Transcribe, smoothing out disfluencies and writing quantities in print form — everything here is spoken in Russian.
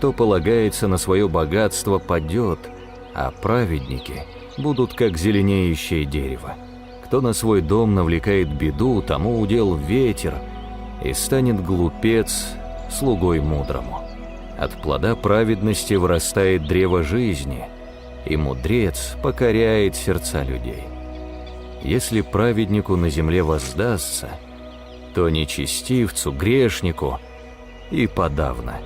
кто полагается на свое богатство, падет, а праведники будут как зеленеющее дерево. Кто на свой дом навлекает беду, тому удел ветер, и станет глупец слугой мудрому. От плода праведности вырастает древо жизни, и мудрец покоряет сердца людей. Если праведнику на земле воздастся, то нечестивцу, грешнику и подавно.